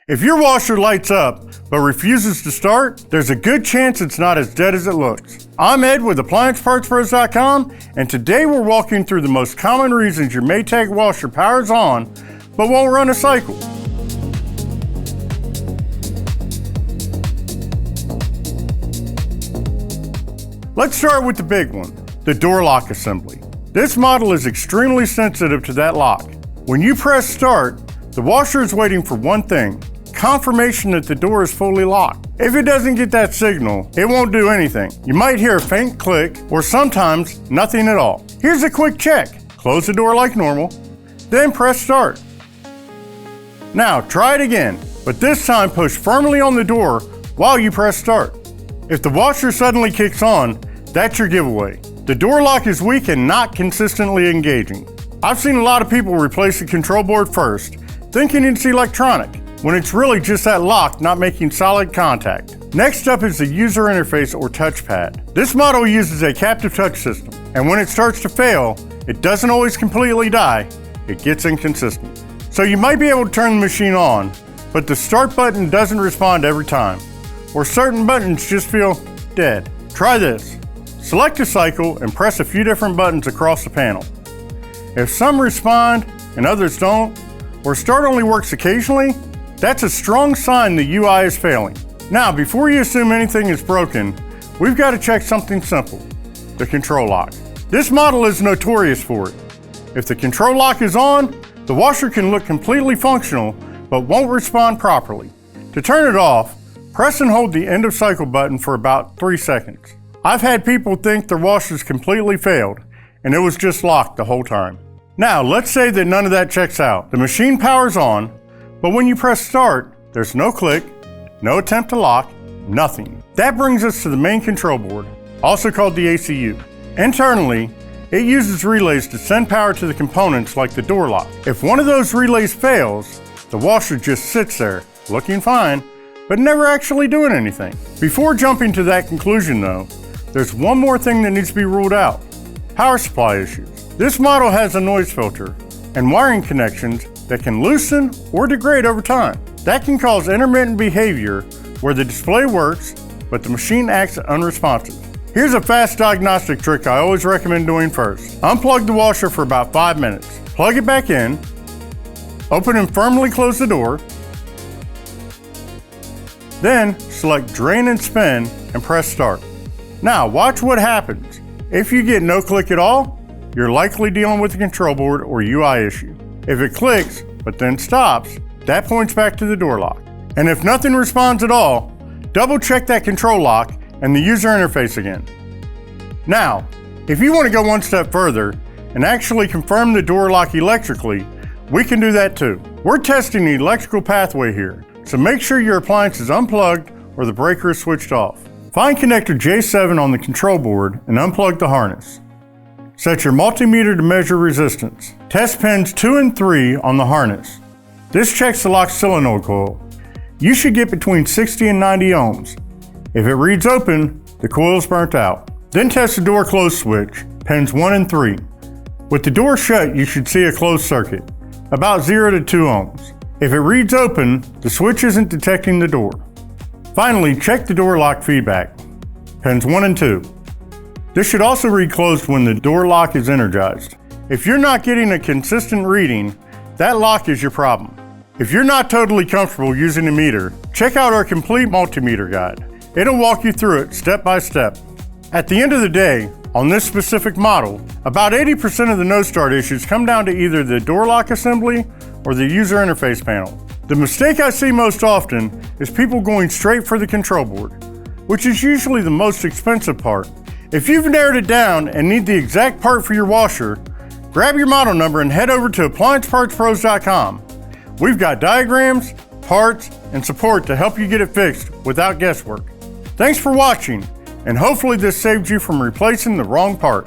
If your washer lights up but refuses to start, there's a good chance it's not as dead as it looks. I'm Ed with AppliancePartsPros.com, and today we're walking through the most common reasons your Maytag washer powers on but won't run a cycle. Let's start with the big one, the door lock assembly. This model is extremely sensitive to that lock. When you press start, the washer is waiting for one thing: confirmation that the door is fully locked. If it doesn't get that signal, it won't do anything. You might hear a faint click, or sometimes nothing at all. Here's a quick check. Close the door like normal, then press start. Now try it again, but this time push firmly on the door while you press start. If the washer suddenly kicks on, that's your giveaway. The door lock is weak and not consistently engaging. I've seen a lot of people replace the control board first, thinking it's electronic, when it's really just that lock not making solid contact. Next up is the user interface or touchpad. This model uses a captive touch system, and when it starts to fail, it doesn't always completely die, it gets inconsistent. So you might be able to turn the machine on, but the start button doesn't respond every time, or certain buttons just feel dead. Try this. Select a cycle and press a few different buttons across the panel. If some respond and others don't, or start only works occasionally, that's a strong sign the UI is failing. Now, before you assume anything is broken, we've got to check something simple: the control lock. This model is notorious for it. If the control lock is on, the washer can look completely functional, but won't respond properly. To turn it off, press and hold the end of cycle button for about 3 seconds. I've had people think their washers completely failed, and it was just locked the whole time. Now, let's say that none of that checks out. The machine powers on, but when you press start, there's no click, no attempt to lock, nothing. That brings us to the main control board, also called the ACU. Internally, it uses relays to send power to the components like the door lock. If one of those relays fails, the washer just sits there, looking fine, but never actually doing anything. Before jumping to that conclusion though, there's one more thing that needs to be ruled out: power supply issues. This model has a noise filter and wiring connections that can loosen or degrade over time. That can cause intermittent behavior where the display works, but the machine acts unresponsive. Here's a fast diagnostic trick I always recommend doing first. Unplug the washer for about 5 minutes. Plug it back in, open and firmly close the door, then select drain and spin and press start. Now watch what happens. If you get no click at all, you're likely dealing with a control board or UI issue. If it clicks, but then stops, that points back to the door lock. And if nothing responds at all, double check that control lock and the user interface again. Now, if you want to go one step further and actually confirm the door lock electrically, we can do that too. We're testing the electrical pathway here, so make sure your appliance is unplugged or the breaker is switched off. Find connector J7 on the control board and unplug the harness. Set your multimeter to measure resistance. Test pins 2 and 3 on the harness. This checks the lock solenoid coil. You should get between 60 and 90 ohms. If it reads open, the coil is burnt out. Then test the door close switch, pins 1 and 3. With the door shut, you should see a closed circuit, about 0 to 2 ohms. If it reads open, the switch isn't detecting the door. Finally, check the door lock feedback, pins 1 and 2. This should also read closed when the door lock is energized. If you're not getting a consistent reading, that lock is your problem. If you're not totally comfortable using a meter, check out our complete multimeter guide. It'll walk you through it step by step. At the end of the day, on this specific model, about 80% of the no start issues come down to either the door lock assembly or the user interface panel. The mistake I see most often is people going straight for the control board, which is usually the most expensive part. If you've narrowed it down and need the exact part for your washer, grab your model number and head over to AppliancePartsPros.com. We've got diagrams, parts, and support to help you get it fixed without guesswork. Thanks for watching, and hopefully this saved you from replacing the wrong part.